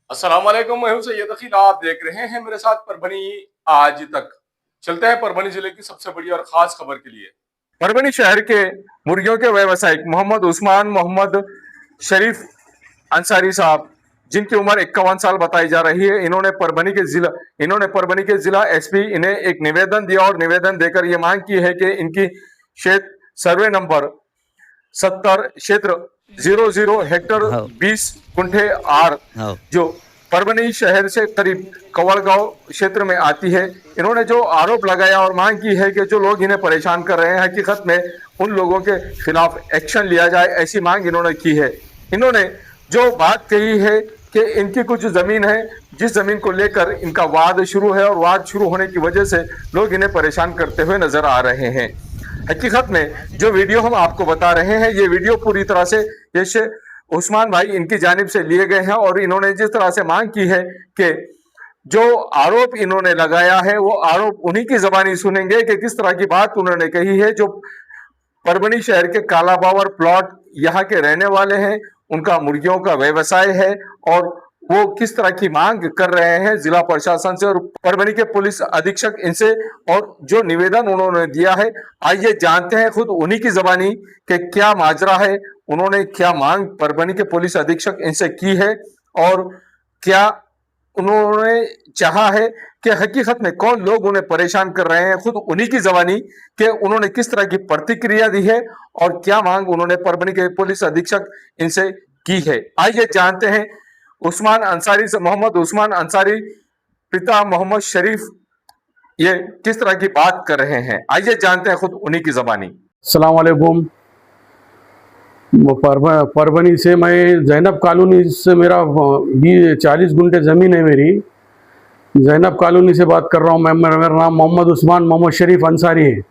अस्सलाम वालेकुम, मैं हूं सैयद अखिल। आप देख रहे हैं मेरे साथ परभनी आज तक। चलते हैं परभनी जिले की सबसे बड़ी और खास खबर के लिए। परभनी शहर के मुर्गियों के व्यवसायिक मोहम्मद उस्मान मोहम्मद शरीफ अंसारी साहब, जिनकी उम्र 51 साल बताई जा रही है, इन्होंने परभनी के जिला एसपी इन्हें एक निवेदन दिया और निवेदन देकर ये मांग की है कि इनकी क्षेत्र सर्वे नंबर 70 क्षेत्र 00 हेक्टर हाँ 20 कुंठे आर, हाँ जो परभनी शहर से करीब कवड़गांव क्षेत्र में आती है। इन्होंने जो आरोप लगाया और मांग की है कि जो लोग इन्हें परेशान कर रहे हैं, हकीकत में उन लोगों के खिलाफ एक्शन लिया जाए, ऐसी मांग इन्होंने की है। इन्होंने जो बात कही है कि इनकी कुछ जमीन है, जिस जमीन को लेकर इनका वाद शुरू है और वाद शुरू होने की वजह से लोग इन्हें परेशान करते हुए नजर आ रहे हैं। हकीकत में जो वीडियो हम आपको बता रहे हैं, ये वीडियो पूरी तरह से जैसे उस्मान भाई इनकी जानिब से लिए गए हैं और इन्होंने जिस तरह से मांग की है कि जो आरोप इन्होंने लगाया है वो आरोप उन्हीं की जबानी सुनेंगे कि किस तरह की बात उन्होंने कही है। जो परभनी शहर के कालाबावर प्लॉट यहाँ के रहने वाले हैं, उनका मुर्गियों का व्यवसाय है और वो किस तरह की मांग कर रहे हैं जिला प्रशासन से और परभनी के पुलिस अधीक्षक इनसे, और जो निवेदन उन्होंने दिया है, आइए जानते हैं खुद उन्हीं की जबानी कि क्या माजरा है, उन्होंने क्या मांग परभनी के पुलिस अधीक्षक इनसे की है और क्या उन्होंने चाहा है कि हकीकत में कौन लोग उन्हें परेशान कर रहे हैं। खुद उन्हीं की जबानी कि उन्होंने किस तरह की प्रतिक्रिया दी है और क्या मांग उन्होंने परभनी के पुलिस अधीक्षक इनसे की है। आइए जानते हैं उस्मान अंसारी से, मोहम्मद उस्मान अंसारी पिता मोहम्मद शरीफ, ये किस तरह की बात कर रहे हैं। आइए जानते हैं खुद उन्हीं की जबानी। अस्सलाम वालेकुम। परभनी से मैं जैनब कॉलोनी से, मेरा 40 गुंठे ज़मीन है मेरी। जैनब कॉलोनी से बात कर रहा हूँ मैं। मेरा नाम मोहम्मद उस्मान मोहम्मद शरीफ अंसारी है।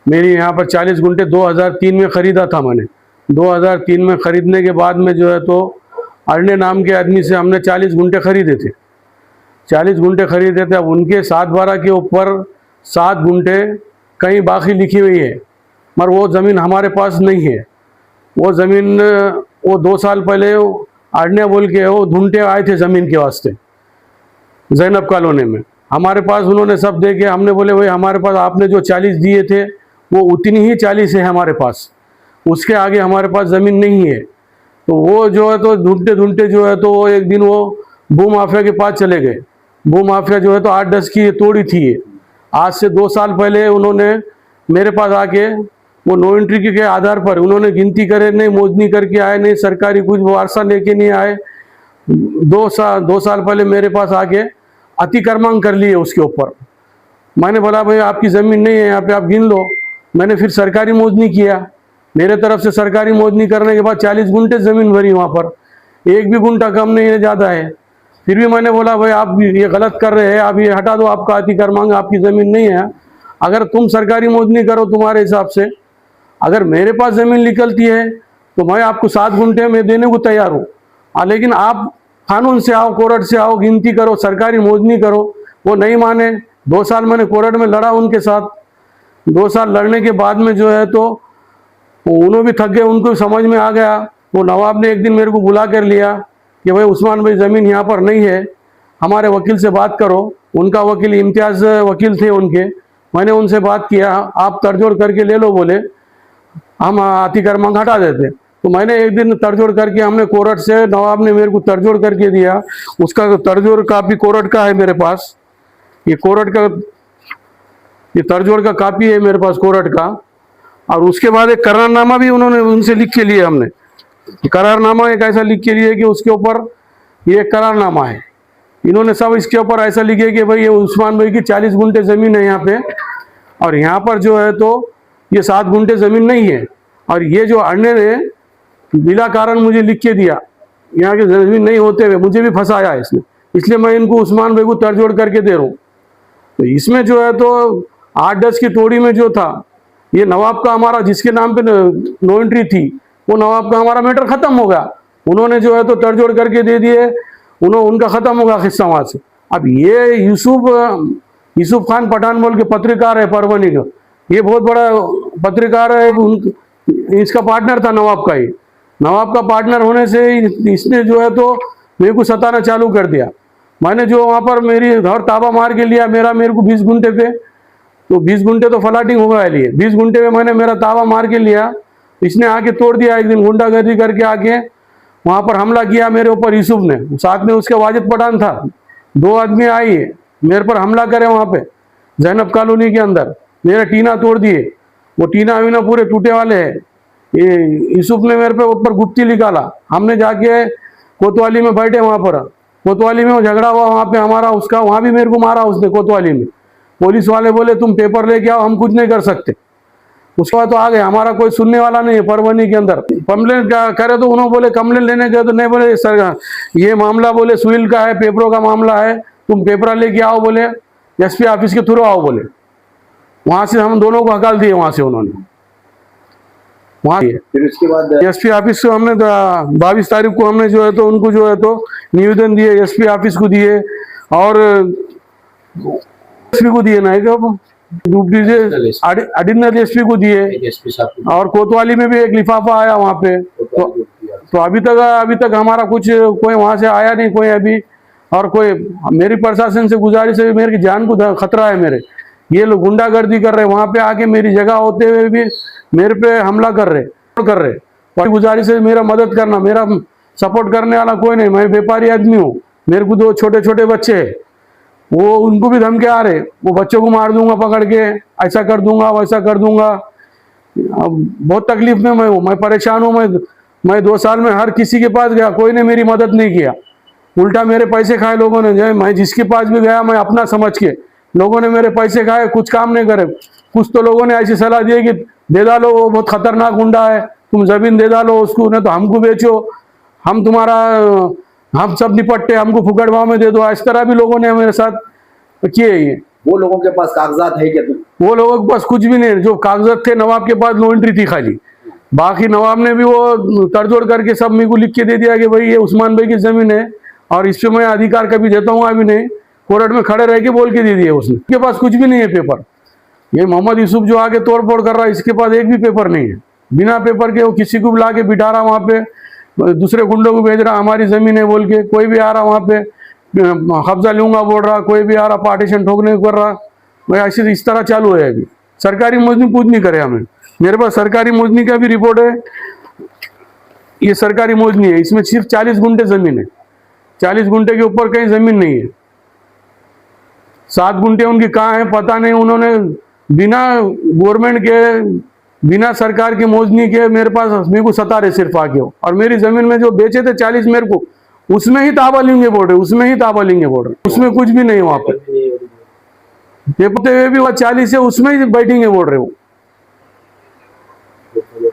मेरी यहाँ पर 40 गुंठे 2003 में ख़रीदा था मैंने। 2003 में ख़रीदने के बाद में जो है तो अरने नाम के आदमी से हमने 40 गुंठे ख़रीदे थे। 40 गुंठे ख़रीदे थे। अब उनके 7/12 के ऊपर 7 गुंठे कहीं बाकी लिखी हुई है, मगर वो ज़मीन हमारे पास नहीं है। वो ज़मीन वो 2 साल पहले आड़ने बोल के वो ढूंढते आए थे ज़मीन के वास्ते जैनब कॉलोनी में। हमारे पास उन्होंने सब दे के, हमने बोले भाई हमारे पास आपने जो 40 दिए थे वो उतनी ही 40 है हमारे पास, उसके आगे हमारे पास ज़मीन नहीं है। तो वो जो है तो ढूंढते ढूंढते जो है तो वो एक दिन वो भू माफिया के पास चले गए। भू माफिया जो है तो 8-10 की तोड़ी थी ये। आज से 2 साल पहले उन्होंने मेरे पास आके वो नो एंट्री के आधार पर उन्होंने गिनती करे नहीं, मोजनी करके आए नहीं, सरकारी कुछ वारसा लेके नहीं आए। 2 साल पहले मेरे पास आके अतिक्रमण कर लिए उसके ऊपर। मैंने बोला भाई आपकी ज़मीन नहीं है यहाँ पे, आप गिन लो। मैंने फिर सरकारी मोजनी किया। मेरे तरफ से सरकारी मोजनी करने के बाद 40 गुंठे ज़मीन भरी वहाँ पर, एक भी गुंठा कम नहीं है, ज़्यादा है। फिर भी मैंने बोला भाई आप ये गलत कर रहे हैं, आप ये हटा दो, आपका अतिक्रमण, आपकी ज़मीन नहीं है। अगर तुम सरकारी मोजनी करो तुम्हारे हिसाब से, अगर मेरे पास ज़मीन निकलती है तो मैं आपको 7 गुंठे में देने को तैयार हूँ। लेकिन आप कानून से आओ, कोर्ट से आओ, गिनती करो, सरकारी मोजनी करो। वो नहीं माने। 2 साल मैंने कोर्ट में लड़ा उनके साथ। 2 साल लड़ने के बाद में जो है तो उन्होंने भी थक गए, उनको समझ में आ गया। वो नवाब ने एक दिन मेरे को बुला कर लिया कि भाई उस्मान भाई ज़मीन यहाँ पर नहीं है, हमारे वकील से बात करो। उनका वकील इम्तियाज़ वकील थे उनके। मैंने उनसे बात किया, आप तड़जोड़ करके ले लो, बोले हम अतिक्रमण हटा देते। तो मैंने एक दिन तड़जोड़ करके, हमने कोर्ट से, नवाब ने मेरे को तड़जोड़ करके दिया। उसका तड़जोड़ कापी कोर्ट का है मेरे पास। ये कोर्ट का, ये तड़जोड़ का कापी है मेरे पास कोर्ट का। और उसके बाद एक करारनामा भी उन्होंने उनसे लिख के लिए, हमने करारनामा एक ऐसा लिख के लिए कि उसके ऊपर ये करारनामा है। इन्होंने सब इसके ऊपर ऐसा लिखे कि भाई ये उस्मान भाई की 40 गुंठे ज़मीन है यहाँ पे, और यहाँ पर जो है तो ये 7 गुंठे ज़मीन नहीं है। और ये जो अन्य ने बिला कारण मुझे लिख के दिया, यहाँ की ज़मीन नहीं होते हुए मुझे भी फंसाया इसने, इसलिए मैं इनको उस्मान भाई को तड़जोड़ करके दे रहा हूँ। तो इसमें जो है तो 8-10 की तोड़ी में जो था, ये नवाब का हमारा जिसके नाम पे नो एंट्री थी, वो नवाब का हमारा मैटर ख़त्म हो गया। उन्होंने जो है तो तड़जोड़ करके दे दिए, उनका ख़त्म होगा किस्सा वहाँ से। अब ये यूसुफ खान पठान बोल के पत्रकार है परभनी का, ये बहुत बड़ा पत्रकार है। इसका पार्टनर था नवाब का ही। नवाब का पार्टनर होने से इसने जो है तो मेरे को सताना चालू कर दिया। मैंने जो वहाँ पर मेरी घर ताबा मार के लिया मेरे को 20 गुंठे पे, तो 20 गुंठे तो फ्लैटिंग होगा लिए, 20 गुंठे में मैंने मेरा ताबा मार के लिया। इसने आके तोड़ दिया, एक दिन गुंडागर्दी करके आके वहाँ पर हमला किया मेरे ऊपर यूसुफ ने, साथ में उसके वाजिद पठान था। 2 आदमी आई मेरे पर हमला करे वहाँ पे जैनब कॉलोनी के अंदर, मेरा टीना तोड़ दिए, वो टीना वीना पूरे टूटे वाले हैं। ये यूसुफ ने मेरे पे ऊपर गुप्ती निकाला, हमने जाके कोतवाली में बैठे, वहाँ पर कोतवाली में वो झगड़ा हुआ वहाँ पे हमारा उसका, वहाँ भी मेरे को मारा उसने कोतवाली में। पुलिस वाले बोले तुम पेपर लेके आओ, हम कुछ नहीं कर सकते। उसके बाद तो आ गए, हमारा कोई सुनने वाला नहीं है। परभनी के अंदर कंप्लेन करे तो उन्होंने बोले कंप्लेन लेने गए तो नहीं, बोले सर ये मामला बोले सुनील का है, पेपरों का मामला है, तुम पेपर लेके आओ, बोले एसपी ऑफिस के थ्रू आओ बोले। वहां से हम दोनों को हकाल दिए वहां से उन्होंने। वहाँ फिर उसके बाद एसपी ऑफिस को हमने 22 तारीख को हमने जो है तो उनको जो है तो निवेदन दिए, एसपी ऑफिस को दिए और एसपी को दिए ना, एडिशनल एसपी को दिए, एसपी साहब और कोतवाली में भी एक लिफाफा आया वहाँ पे। तो अभी तक हमारा कुछ कोई वहां से आया नहीं कोई अभी। और कोई मेरी प्रशासन से गुजारिश है, मेरी जान को खतरा है मेरे, ये लोग गुंडागर्दी कर रहे हैं, वहां पे आके मेरी जगह होते हुए भी मेरे पे हमला कर रहे। और गुजारिश है मेरा मदद करना, मेरा सपोर्ट करने वाला कोई नहीं, मैं व्यापारी आदमी हूँ, मेरे को 2 छोटे छोटे बच्चे हैं, वो उनको भी धमके आ रहे, वो बच्चों को मार दूंगा पकड़ के, ऐसा कर दूंगा वैसा कर दूंगा। अब बहुत तकलीफ में मैं हूँ, मैं परेशान हूँ। मैं 2 साल में हर किसी के पास गया, कोई ने मेरी मदद नहीं किया, उल्टा मेरे पैसे खाए लोगों ने। जो मैं जिसके पास भी गया मैं अपना समझ के, लोगों ने मेरे पैसे खाए, कुछ काम नहीं करे। कुछ तो लोगों ने ऐसी सलाह दी कि दे डालो, वो बहुत खतरनाक गुंडा है, तुम जमीन दे डालो उसको, नहीं तो हमको बेचो, हम सब निपटते, हमको फुकट भाव में दे दो। इस तरह भी लोगों ने मेरे साथ किए ये। वो लोगों के पास कागजात है क्या? वो लोगों के पास कुछ भी नहीं, जो कागजात थे नवाब के पास नो एंट्री थी खाली, बाकी नवाब ने भी वो तड़जोड़ करके सब मेरे को लिख के दे दिया कि भाई ये उस्मान भाई की जमीन है और इस पे मैं अधिकार कभी देता हूँ अभी नहीं। कोर्ट में खड़े रह के बोल के दे दिए उसने, उसके पास कुछ भी नहीं है पेपर। ये मोहम्मद यूसुफ जो आगे तोड़ फोड़ कर रहा है, इसके पास एक भी पेपर नहीं है। बिना पेपर के वो किसी को बुला के बिठा रहा वहाँ पे, दूसरे गुंडों को भेज रहा हमारी जमीन है बोल के। कोई भी आ रहा वहाँ पे कब्जा लूंगा बोल रहा, कोई भी आ रहा पार्टीशन ठोकने को कर रहा। भाई ऐसे इस तरह चालू है अभी। सरकारी मुजनी पूछ नहीं करे हमें, मेरे पास सरकारी मुजनी का भी रिपोर्ट है, ये सरकारी मुजनी है, इसमें सिर्फ 40 गुंठे जमीन है, 40 गुंठे के ऊपर कहीं जमीन नहीं है। 7 गुंठे उनकी कहाँ है पता नहीं, उन्होंने बिना गवर्नमेंट के, बिना सरकार की मोजनी के मेरे को सता रहे सिर्फ आके। और मेरी जमीन में जो बेचे थे 40 मेरे को, उसमें ही ताबा लेंगे बोल रहे, उसमें ही ताबा लेंगे बोल रहे, उसमें कुछ भी नहीं वहां पर। पेपते हुए भी वह 40 है, उसमें ही बैठेंगे बोल रहे वो।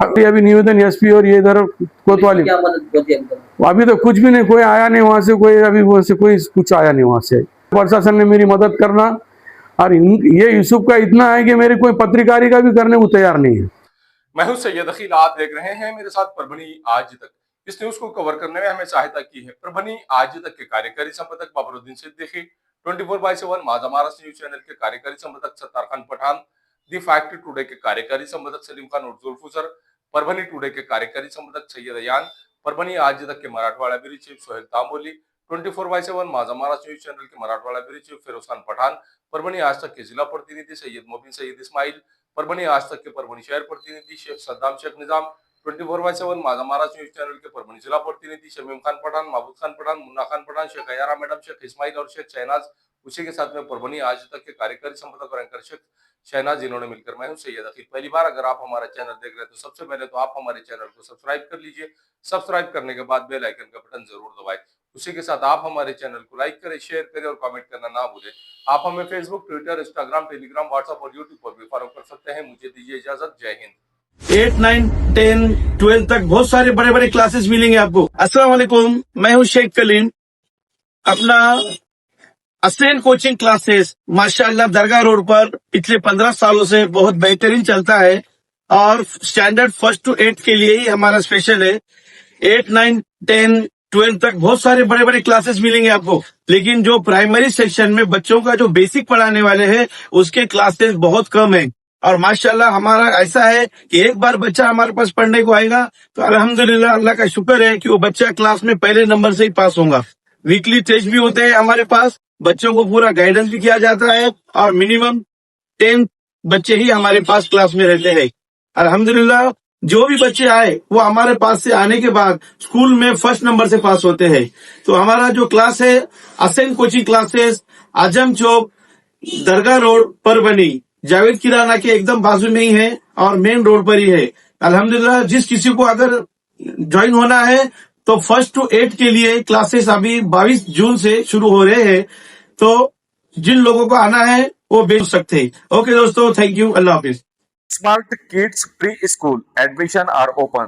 अभी निवेदन एसपी और ये इधर कोतवाली, अभी तो कुछ भी नहीं, कोई आया नहीं वहां से, कोई अभी वहां से कोई कुछ आया नहीं वहां से। प्रशासन ने मेरी मदद करना, और ये यूसुफ का इतना है कि मेरी कोई पत्रकारिता का भी करने को तैयार नहीं है। मैं हूं सैयद अखिल, आप देख रहे हैं मेरे साथ परभनी आज तक। इस न्यूज को कवर करने में हमें सहायता की है परभनी आज तक के कार्यकारी संपादक बाबरुद्दीन सिद्दीकी, 24/7 माझा महाराष्ट्र न्यूज चैनल के कार्यकारी संपादक Sattar Khan Pathan, the fact today के कार्यकारी संपादक सलीम खान और जुल्फुसर, परभनी टुडे के कार्यकारी संपादक सैयद अयान, परभनी आज तक के मराठवाड़ा ब्यूरो चीफ सोहेल तांबोली, 24/7 माझा महाराष्ट्र न्यूज चैनल के मराठवाड़ा ब्यूरो चीफ फिरोज खान पठान, परभनी आज तक के जिला प्रतिनिधि सैयद मोबिन सैयद इस्माइल, परभनी आज तक के परभनी शहर प्रतिनिधि शेख सद्दाम शेख निजाम, 24/7 माझा महाराष्ट्र न्यूज चैनल के परभनी जिला प्रतिनिधि शमीम खान पठान, महबूब खान पठान, मुन्ना खान पठान, शेख अयारा मैडम, शेख इस्माइल और शेख शहनाज। उसी के साथ में परभनी आज तक के कार्यकारी संपादक और एंकर शेख शहनाज, जिन्होंने मिलकर मैं हूं सैयद अखिल। पहली बार अगर आप हमारा चैनल देख रहे हैं तो सबसे पहले तो आप हमारे चैनल को सब्सक्राइब कर लीजिए, सब्सक्राइब करने के बाद बेल आइकन का बटन जरूर दबाएं। उसी के साथ आप हमारे चैनल को लाइक करें, शेयर करें और कमेंट करना ना भूलें। आप हमें Facebook, Twitter, Instagram, Telegram, WhatsApp और यूट्यूब पर भी फॉलो कर सकते हैं। मुझे दीजिए इजाजत, जय हिंद। 8, 9, 10, 12 तक बहुत सारे बड़े बड़े क्लासेस मिलेंगे आपको। अस्सलाम वालेकुम, मैं हूं शेख कलीम। अपना अस्टेन कोचिंग क्लासेस माशाअल्लाह दरगाह रोड पर पिछले 15 सालों से बहुत बेहतरीन चलता है, और स्टैंडर्ड 1st to 8th के लिए ही हमारा स्पेशल है। 8, 9, 10, 12 तक बहुत सारे बड़े बड़े क्लासेस मिलेंगे आपको, लेकिन जो प्राइमरी सेक्शन में बच्चों का जो बेसिक पढ़ाने वाले हैं उसके क्लासेस बहुत कम है। और माशाल्लाह हमारा ऐसा है कि एक बार बच्चा हमारे पास पढ़ने को आएगा तो अल्हम्दुलिल्लाह अल्लाह का शुक्र है कि वो बच्चा क्लास में पहले नंबर से ही पास होगा। वीकली टेस्ट भी होते हैं हमारे पास, बच्चों को पूरा गाइडेंस भी किया जाता है और मिनिमम 10 बच्चे ही हमारे पास क्लास में रहते हैं। अल्हम्दुलिल्लाह जो भी बच्चे आए वो हमारे पास से आने के बाद स्कूल में फर्स्ट नंबर से पास होते हैं। तो हमारा जो क्लास है असेन कोचिंग क्लासेस, आजम चौक, दरगाह रोड पर बनी, जावेद किराना के एकदम बाजू में ही है और मेन रोड पर ही है। अल्हम्दुलिल्लाह जिस किसी को अगर ज्वाइन होना है तो 1st to 8 के लिए क्लासेस अभी 22 जून से शुरू हो रहे हैं। तो जिन लोगों को आना है वो भेज सकते हैं। ओके दोस्तों, थैंक यू, अल्लाह हाफिज। Smart kids pre school admission are open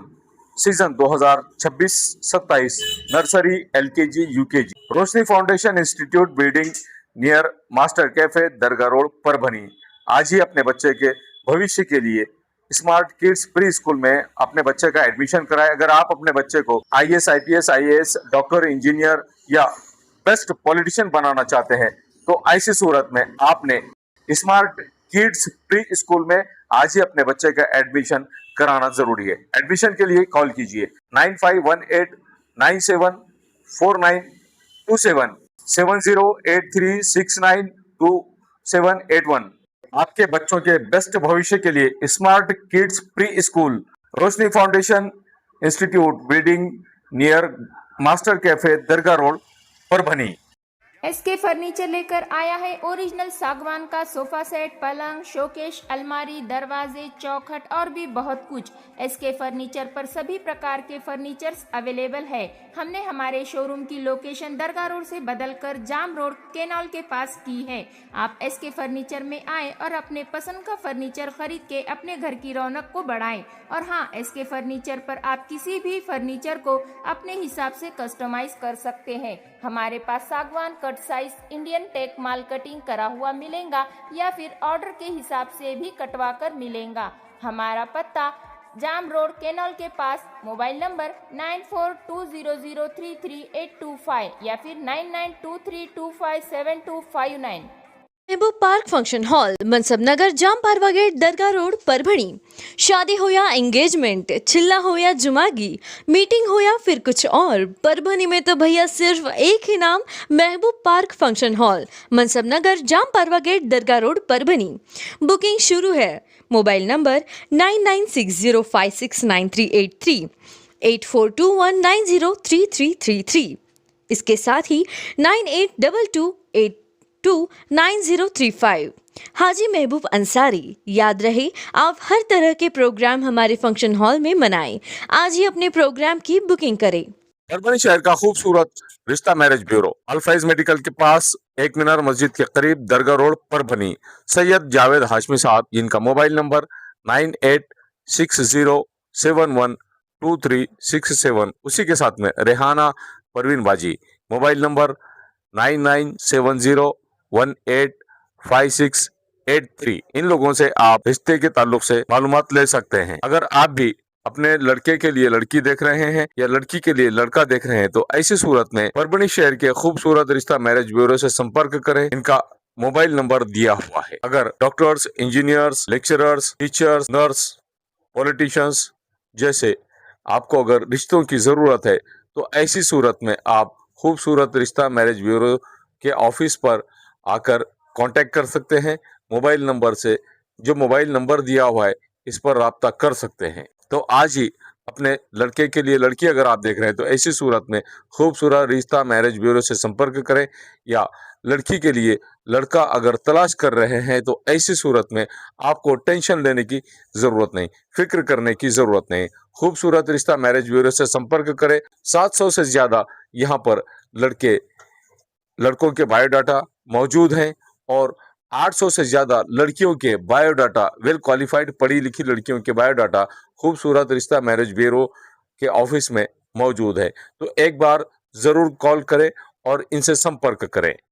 season 2026-27 nursery LKG UKG Roshni foundation institute building near master cafe Dargah road Parbhani. आज ही अपने बच्चे के भविष्य के लिए स्मार्ट किड्स प्री स्कूल में अपने बच्चे का एडमिशन कराएं। अगर आप अपने बच्चे को IAS IPS IAS doctor engineer या बेस्ट पॉलिटिशियन बनाना चाहते हैं तो ऐसी सूरत में आपने स्मार्ट किड्स प्री स्कूल में आज ही अपने बच्चे का एडमिशन कराना जरूरी है। एडमिशन के लिए कॉल कीजिए 9518974927 7083692781। आपके बच्चों के बेस्ट भविष्य के लिए smart kids pre school Roshni foundation institute building near master cafe दरगाह रोड परभनी। SK फर्नीचर लेकर आया है ओरिजिनल सागवान का सोफा सेट, पलंग, शोकेश, अलमारी, दरवाजे, चौखट और भी बहुत कुछ। SK फर्नीचर पर सभी प्रकार के फर्नीचर्स अवेलेबल है। हमने हमारे शोरूम की लोकेशन दरगाह रोड से बदलकर जाम रोड केनाल के पास की है। आप SK फर्नीचर में आए और अपने पसंद का फर्नीचर खरीद के अपने घर की रौनक को बढ़ाएं। और हाँ, SK फर्नीचर पर आप किसी भी फर्नीचर को अपने हिसाब से कस्टमाइज कर सकते हैं। हमारे पास सागवान कट साइज इंडियन टेक माल कटिंग करा हुआ मिलेगा या फिर ऑर्डर के हिसाब से भी कटवा कर मिलेगा। हमारा पत्ता जाम रोड केनॉल के पास। मोबाइल नंबर 9420033825 या फिर 9923257259। महबूब पार्क फंक्शन हॉल, मनसब नगर, जाम पारवा गेट, दरगाह रोड, परभणी। शादी हो या एंगेजमेंट, चिल्ला हो या जुमागी, मीटिंग हो या फिर कुछ और, परभणी में तो भैया सिर्फ एक ही नाम, महबूब पार्क फंक्शन हॉल, मनसब नगर, जाम पारवा गेट, दरगाह रोड, परभणी। बुकिंग शुरू है। Mobile number 9960569383 8421903333। इसके साथ ही 9822829035। हाजी महबूब अंसारी। याद रहे, आप हर तरह के प्रोग्राम हमारे फंक्शन हॉल में मनाएं। आज ही अपने प्रोग्राम की बुकिंग करें। परभणी शहर का खूबसूरत रिश्ता मैरिज ब्यूरो अल्फाइज मेडिकल के पास, एक मीनार मस्जिद के करीब, दरगाह रोड परभनी। सैयद जावेद हाशमी साहब, जिनका मोबाइल नंबर 9860711237, उसी के साथ में रेहाना परवीन बाजी, मोबाइल नंबर 9970185683। इन लोगों से आप रिश्ते के ताल्लुक से मालूमात ले सकते हैं। अगर आप भी अपने लड़के के लिए लड़की देख रहे हैं या लड़की के लिए लड़का देख रहे हैं तो ऐसी सूरत में परभणी शहर के खूबसूरत रिश्ता मैरिज ब्यूरो से संपर्क करें। इनका मोबाइल नंबर दिया हुआ है। अगर doctors, engineers, lecturers, teachers, nurse, politicians जैसे आपको अगर रिश्तों की जरूरत है तो ऐसी सूरत में आप खूबसूरत रिश्ता मैरिज ब्यूरो के ऑफिस पर आकर कांटेक्ट कर सकते हैं। मोबाइल नंबर से, जो मोबाइल नंबर दिया हुआ है, इस पर राब्ता कर सकते हैं। तो आज ही अपने लड़के के लिए लड़की अगर आप देख रहे हैं तो ऐसी सूरत में खूबसूरत रिश्ता मैरिज ब्यूरो से संपर्क करें, या लड़की के लिए लड़का अगर तलाश कर रहे हैं तो ऐसी सूरत में आपको टेंशन लेने की ज़रूरत नहीं, फिक्र करने की ज़रूरत नहीं। खूबसूरत रिश्ता मैरिज ब्यूरो से संपर्क करें। 700 से ज़्यादा यहाँ पर लड़कों के बायोडाटा मौजूद हैं और 800 से ज़्यादा लड़कियों के बायोडाटा, वेल क्वालिफाइड पढ़ी लिखी लड़कियों के बायोडाटा खूबसूरत रिश्ता मैरिज ब्यूरो के ऑफिस में मौजूद है। तो एक बार ज़रूर कॉल करें और इनसे संपर्क करें।